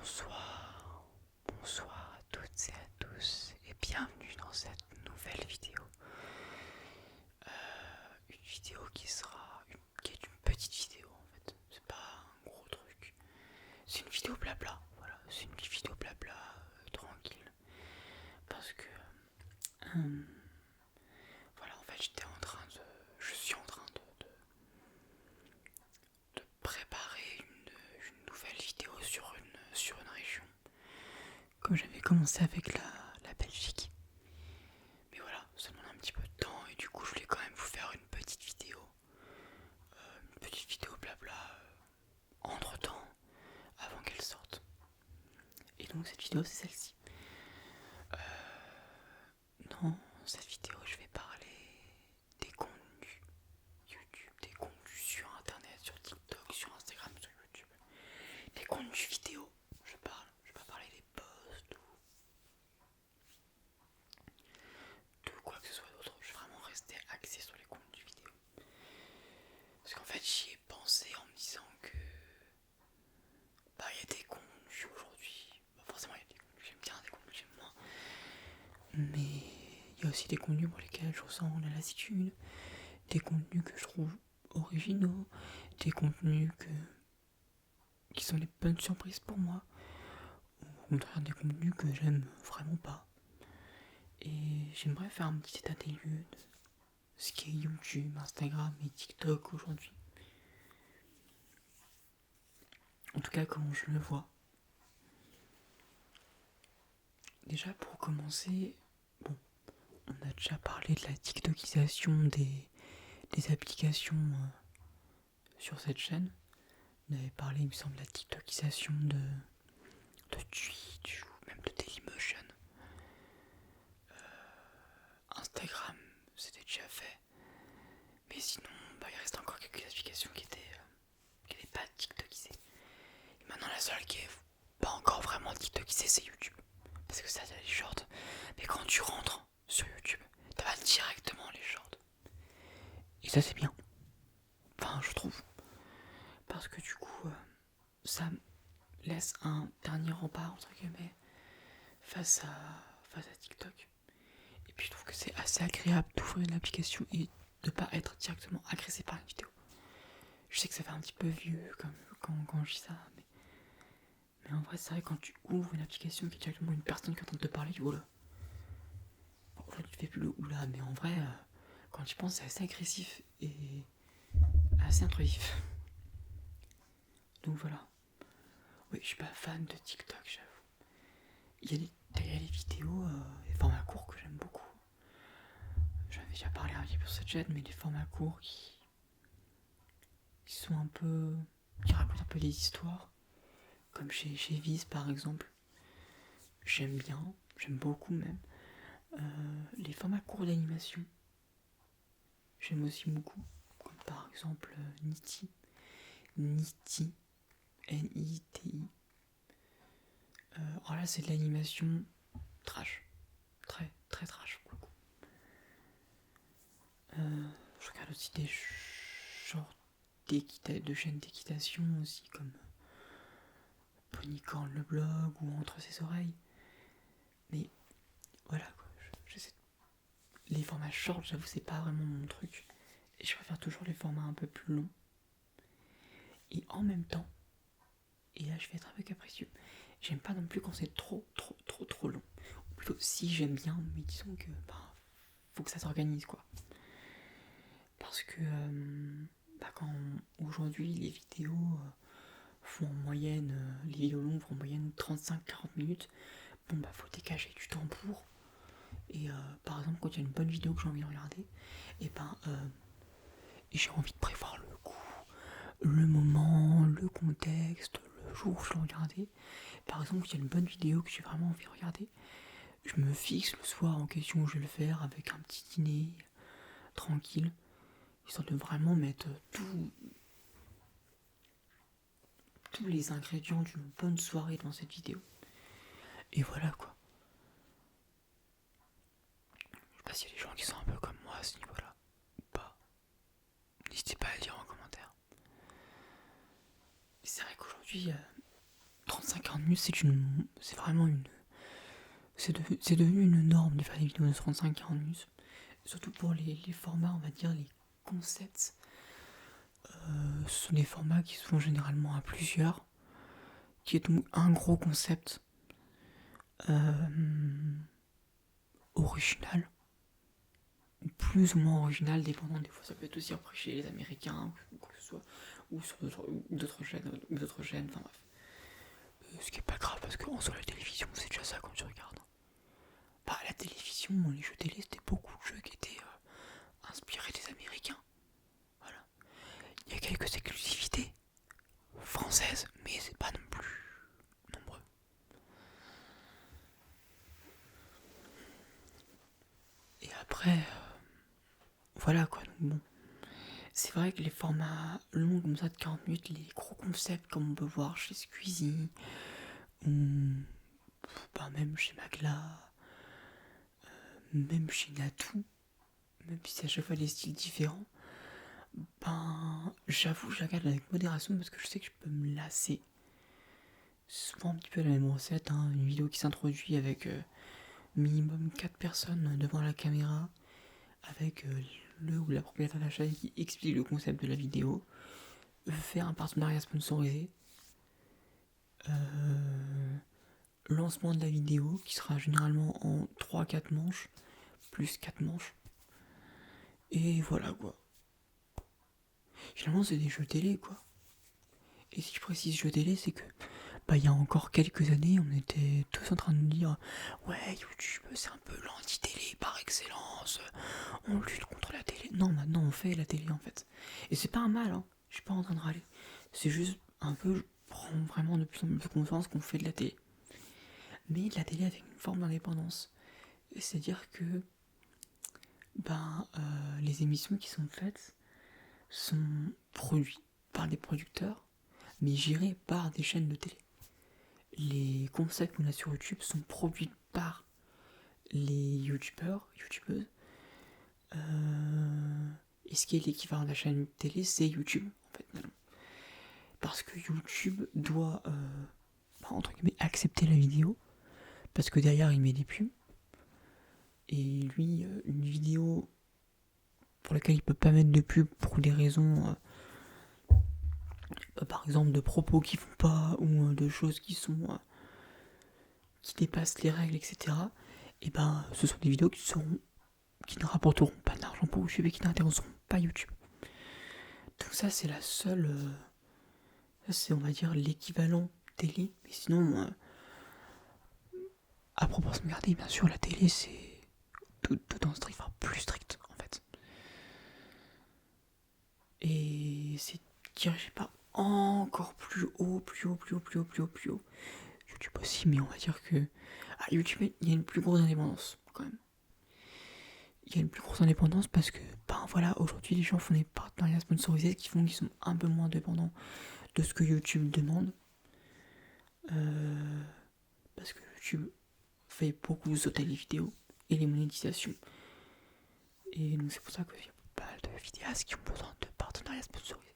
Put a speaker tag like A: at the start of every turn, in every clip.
A: Bonsoir à toutes et à tous et bienvenue dans cette nouvelle vidéo. Une vidéo qui est une petite vidéo en fait, c'est pas un gros truc. C'est une vidéo blabla, voilà, c'est une petite vidéo blabla tranquille. Parce que voilà, en fait je suis en train de préparer une nouvelle vidéo sur une région. Comme j'avais commencé avec la Belgique. Mais voilà, ça demande un petit peu de temps et du coup je voulais quand même vous faire une petite vidéo. Une petite vidéo blabla entre temps, avant qu'elle sorte. Et donc cette vidéo c'est celle-ci. Dans cette vidéo je vais parler des contenus YouTube, des contenus sur internet, sur TikTok, sur Instagram, sur YouTube. Des contenus vidéo, je vais pas parler des posts ou de quoi que ce soit d'autre. Je vais vraiment rester axé sur les contenus vidéo. Parce qu'en fait j'y ai pensé en me disant que il y a des contenus aujourd'hui. Forcément il y a des contenus j'aime bien, des contenus j'aime moins. Mais il y a aussi des contenus pour lesquels je ressens la lassitude, des contenus que je trouve originaux, des contenus qui sont des bonnes surprises pour moi, ou au contraire des contenus que j'aime vraiment pas. Et j'aimerais faire un petit état des lieux de ce qui est YouTube, Instagram et TikTok aujourd'hui. En tout cas, comment je le vois. Déjà, pour commencer, on a déjà parlé de la TikTokisation des applications sur cette chaîne. On avait parlé, il me semble, de la TikTokisation de Twitch ou même de Dailymotion. Instagram, c'était déjà fait. Mais sinon, il reste encore quelques applications qui n'étaient pas TikTokisées. Et maintenant, la seule qui est pas encore vraiment TikTokisée, c'est YouTube. Parce que ça, il y a les shorts. Mais quand tu rentres sur YouTube, t'as directement les shorts. Et ça, c'est bien. Enfin, je trouve. Parce que du coup, ça laisse un dernier rempart, entre guillemets, face à TikTok. Et puis je trouve que c'est assez agréable d'ouvrir une application et de pas être directement agressé par une vidéo. Je sais que ça fait un petit peu vieux quand je dis ça, mais en vrai c'est vrai, quand tu ouvres une application qui est directement une personne qui est en train de te parler, tu vois là. Aujourd'hui tu fais plus le oula, mais en vrai, quand tu penses, c'est assez agressif et assez intrusif. Donc voilà. Oui, je suis pas fan de TikTok, j'avoue. Il y a des vidéos, des formats courts que j'aime beaucoup. J'avais déjà parlé un petit peu sur cette chaîne, mais des formats courts qui sont un peu, qui racontent un peu des histoires, comme chez Viz par exemple. J'aime beaucoup même. Les formats courts d'animation, j'aime aussi beaucoup, comme par exemple Niti, N-I-T-I. Alors là c'est de l'animation trash, très très trash pour le coup. Je regarde aussi des genres de chaînes d'équitation aussi, comme Ponycorn le blog ou Entre ses oreilles. Mais voilà quoi, les formats short, j'avoue, c'est pas vraiment mon truc. Et je préfère toujours les formats un peu plus longs. Et en même temps, et là je vais être un peu capricieux, j'aime pas non plus quand c'est trop long. Ou plutôt, si j'aime bien, mais disons que faut que ça s'organise quoi. Parce que quand aujourd'hui les vidéos font en moyenne, les vidéos longues font en moyenne 35-40 minutes, faut dégager du temps pour. Et par exemple, quand il y a une bonne vidéo que j'ai envie de regarder, et j'ai envie de prévoir le coup, le moment, le contexte, le jour où je l'ai regardé. Par exemple, il y a une bonne vidéo que j'ai vraiment envie de regarder, je me fixe le soir en question où je vais le faire avec un petit dîner tranquille, histoire de vraiment mettre tous les ingrédients d'une bonne soirée dans cette vidéo. Et voilà quoi. Je sais pas s'il y a des gens qui sont un peu comme moi à ce niveau-là ou pas. N'hésitez pas à le dire en commentaire. Mais c'est vrai qu'aujourd'hui, 35-40 minutes, c'est vraiment une... C'est devenu une norme de faire des vidéos de 35-40 minutes. Surtout pour les formats, on va dire, les concepts. Ce sont des formats qui se font généralement à plusieurs, qui est donc un gros concept original, ou plus ou moins original, dépendant des fois. Ça peut être aussi repris chez les Américains, ou quoi que ce soit, ou sur d'autres chaînes, enfin bref. Ce qui est pas grave, parce qu'en soi, la télévision, c'est déjà ça quand tu regardes. Bah, la télévision, les jeux télé, c'était beaucoup de jeux qui étaient inspirés des Américains. Voilà. Il y a quelques exclusivités françaises, mais c'est pas non plus nombreux. Et après, voilà quoi. Donc bon, c'est vrai que les formats longs comme ça de 40 minutes, les gros concepts comme on peut voir chez Squeezie, ou bah, même chez Magla, même chez Natou, même si c'est à chaque fois des styles différents, ben j'avoue je la regarde avec modération parce que je sais que je peux me lasser. C'est souvent un petit peu la même recette, hein, une vidéo qui s'introduit avec minimum 4 personnes devant la caméra, avec le ou la propriétaire de la chaîne qui explique le concept de la vidéo, faire un partenariat sponsorisé, lancement de la vidéo qui sera généralement en 3-4 manches, plus 4 manches, et voilà quoi. Généralement c'est des jeux télé quoi. Et si je précise jeux télé, c'est que il y a encore quelques années, on était tous en train de nous dire ouais, YouTube c'est un peu l'anti-télé par excellence, on lutte contre la télé. Non, maintenant on fait la télé en fait. Et c'est pas un mal, hein. Je suis pas en train de râler. C'est juste un peu, je prends vraiment de plus en plus conscience qu'on fait de la télé. Mais de la télé avec une forme d'indépendance. C'est-à-dire que les émissions qui sont faites sont produites par des producteurs, mais gérées par des chaînes de télé. Les concepts qu'on a sur YouTube sont produits par les youtubeurs, youtubeuses. Et ce qui est l'équivalent de la chaîne télé, c'est YouTube, en fait, maintenant. Parce que YouTube doit, entre guillemets, accepter la vidéo, parce que derrière, il met des pubs. Et lui, une vidéo pour laquelle il peut pas mettre de pub pour des raisons, par exemple, de propos qui vont pas, ou de choses qui sont... qui dépassent les règles, etc. Et ce sont des vidéos qui ne rapporteront pas d'argent pour YouTube et qui n'intéresseront pas YouTube. Donc ça, c'est la seule... ça, c'est, on va dire, l'équivalent télé. Mais sinon, à proportion gardée, bien sûr, la télé, c'est tout en strict, enfin plus strict, en fait. Et c'est dirigé par encore plus haut. YouTube aussi, mais on va dire que... à YouTube, il y a une plus grosse indépendance, quand même. Il y a une plus grosse indépendance parce que, aujourd'hui, les gens font des partenariats sponsorisés qui font qu'ils sont un peu moins dépendants de ce que YouTube demande. Parce que YouTube fait beaucoup sauter les vidéos et les monétisations. Et donc c'est pour ça qu'il y a pas mal de vidéastes qui ont besoin de partenariats sponsorisés.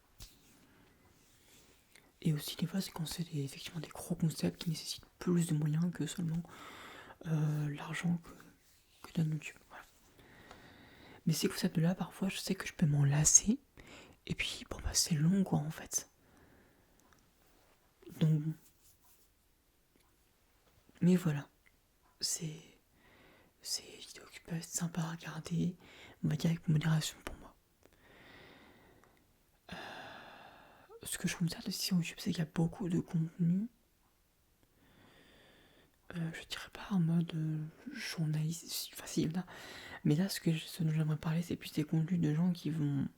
A: Et aussi des fois c'est quand c'est effectivement des gros concepts qui nécessitent plus de moyens que seulement l'argent que donne YouTube. Voilà. Mais ces concepts-là, parfois je sais que je peux m'en lasser. Et puis c'est long quoi en fait. Donc mais voilà. C'est des vidéos qui peuvent être sympas à regarder, on va dire avec modération pour moi. Ce que je trouve intéressant aussi sur YouTube, c'est qu'il y a beaucoup de contenu. Je dirais pas en mode journaliste, facile là. Mais là, ce dont j'aimerais parler, c'est plus des contenus de gens qui vont,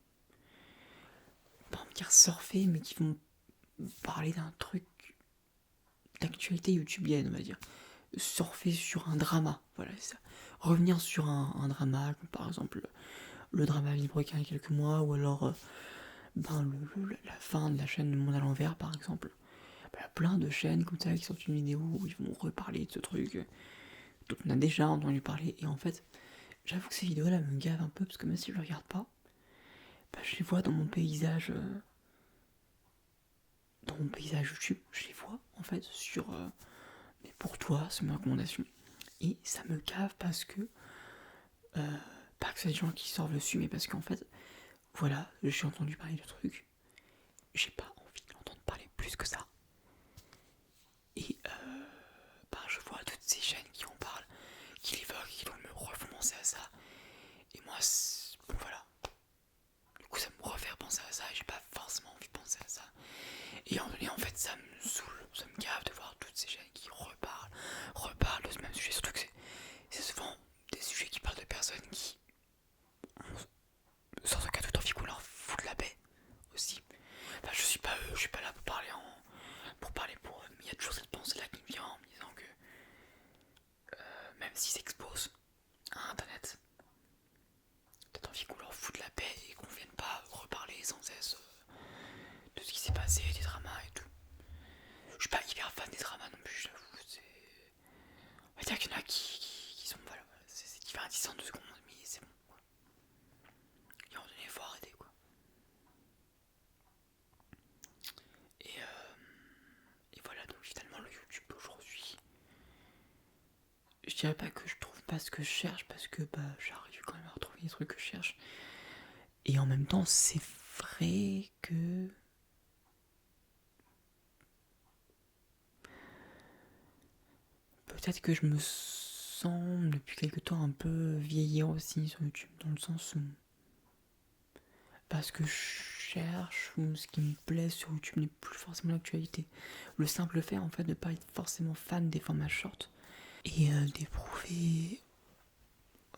A: pas me dire surfer, mais qui vont parler d'un truc d'actualité youtubienne, on va dire. Surfer sur un drama, voilà, c'est ça. Revenir sur un drama, comme par exemple le drama Villebrequin il y a quelques mois, ou alors la fin de la chaîne Le Monde à l'envers, par exemple. Il y a plein de chaînes comme ça qui sortent une vidéo où ils vont reparler de ce truc dont on a déjà entendu parler. Et en fait, j'avoue que ces vidéos-là me gavent un peu parce que même si je ne les regarde pas, je les vois dans mon paysage dans mon paysage YouTube, je les vois en fait sur mais pour toi, c'est ma recommandation. Et ça me cave parce que pas que c'est des gens qui sortent dessus, mais parce qu'en fait, voilà, j'ai entendu parler de trucs, j'ai pas envie d'entendre parler plus que ça. Et je vois toutes ces chaînes qui en parlent, qui l'évoquent, qui vont me refont penser à ça. Et moi, bon voilà. Du coup, ça me refait penser à ça et j'ai pas forcément envie de penser à ça. Et en fait, ça me saoule, ça me gave de voir toutes ces chaînes qui reparlent de ce même sujet. Surtout que c'est souvent des sujets qui parlent de personnes qui, sans aucun doute, envie qu'on leur foute la paix aussi. Enfin, je suis pas eux, je suis pas là pour parler pour eux, mais il y a toujours cette pensée là qui me vient en me disant que même s'ils s'exposent à internet, peut-être envie qu'on leur foute la paix et qu'on vienne pas reparler sans cesse de ce qui s'est passé, des dramas et tout. Je suis pas hyper fan des dramas non plus, j'avoue. On va dire qu'il y en a qui sont. Voilà, c'est divertissant 2 secondes, mais c'est bon. Quoi. Et à un moment donné, il faut arrêter quoi. Et voilà, donc finalement, le YouTube d'aujourd'hui, je dirais pas que je trouve pas ce que je cherche parce que j'arrive quand même à retrouver les trucs que je cherche. Et en même temps, c'est vrai que. Peut-être que je me sens depuis quelque temps un peu vieillir aussi sur YouTube, dans le sens où. Parce que je cherche ou ce qui me plaît sur YouTube n'est plus forcément l'actualité. Le simple fait en fait de ne pas être forcément fan des formats short et d'éprouver,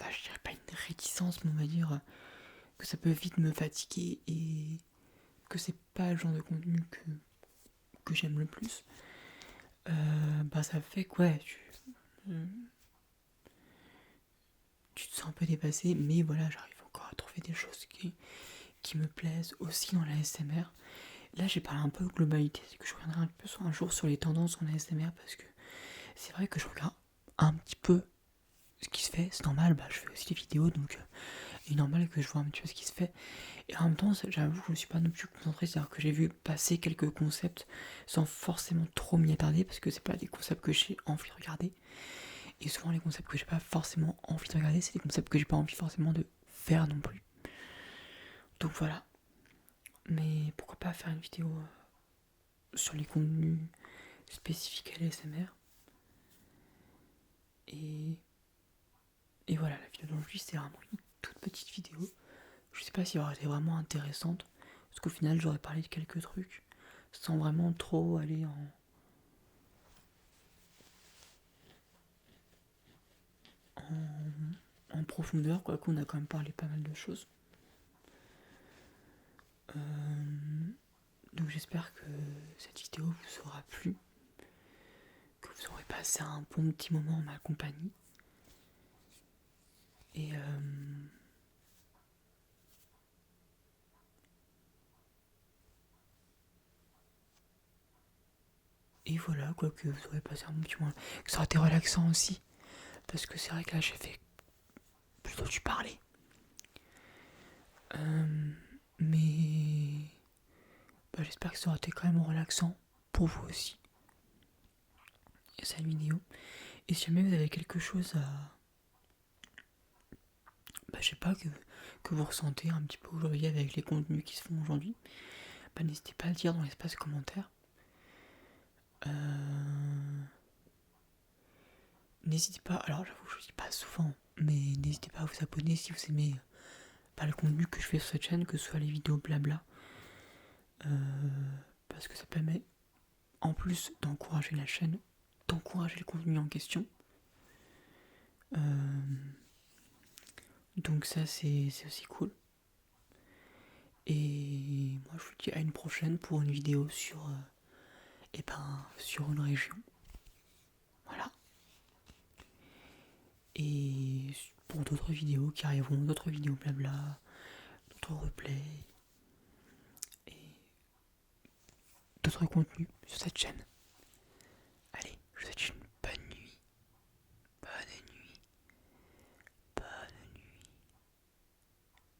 A: je dirais pas une réticence, mais on va dire que ça peut vite me fatiguer et que c'est pas le genre de contenu que j'aime le plus. Ça fait que ouais, tu te sens un peu dépassé, mais voilà, j'arrive encore à trouver des choses qui me plaisent aussi dans la SMR. Là, j'ai parlé un peu de globalité, c'est que je reviendrai un peu un jour sur les tendances en ASMR parce que c'est vrai que je regarde un petit peu ce qui se fait, c'est normal, je fais aussi des vidéos donc il est normal que je vois un petit peu ce qui se fait. Et en même temps, j'avoue que je me suis pas non plus concentré, c'est-à-dire que j'ai vu passer quelques concepts sans forcément trop m'y attarder parce que c'est pas des concepts que j'ai envie de regarder. Et souvent, les concepts que j'ai pas forcément envie de regarder, c'est des concepts que j'ai pas envie forcément de faire non plus. Donc voilà. Mais pourquoi pas faire une vidéo sur les contenus spécifiques à l'ASMR. Et voilà, la vidéo d'aujourd'hui, c'est vraiment une toute petite vidéo. Je sais pas si elle aurait été vraiment intéressante, parce qu'au final, j'aurais parlé de quelques trucs, sans vraiment trop aller en profondeur, quoi qu'on a quand même parlé pas mal de choses. Donc j'espère que cette vidéo vous aura plu, que vous aurez passé un bon petit moment en ma compagnie. Et voilà, quoi, que vous aurez passé un bon petit moment, que ça aura été relaxant aussi, parce que c'est vrai que là j'ai fait plutôt du parler. Mais j'espère que ça aura été quand même relaxant pour vous aussi. Et cette vidéo. Et si jamais vous avez quelque chose à. Je sais pas, que vous ressentez un petit peu aujourd'hui avec les contenus qui se font aujourd'hui, n'hésitez pas à le dire dans l'espace commentaire. N'hésitez pas, alors j'avoue je le dis pas souvent, mais n'hésitez pas à vous abonner si vous aimez le contenu que je fais sur cette chaîne, que ce soit les vidéos blabla. Parce que ça permet, en plus d'encourager la chaîne, d'encourager le contenu en question. Donc ça c'est aussi cool. Et moi je vous dis à une prochaine pour une vidéo sur sur une région. Voilà. Et pour d'autres vidéos qui arriveront, d'autres vidéos blabla, d'autres replays et d'autres contenus sur cette chaîne.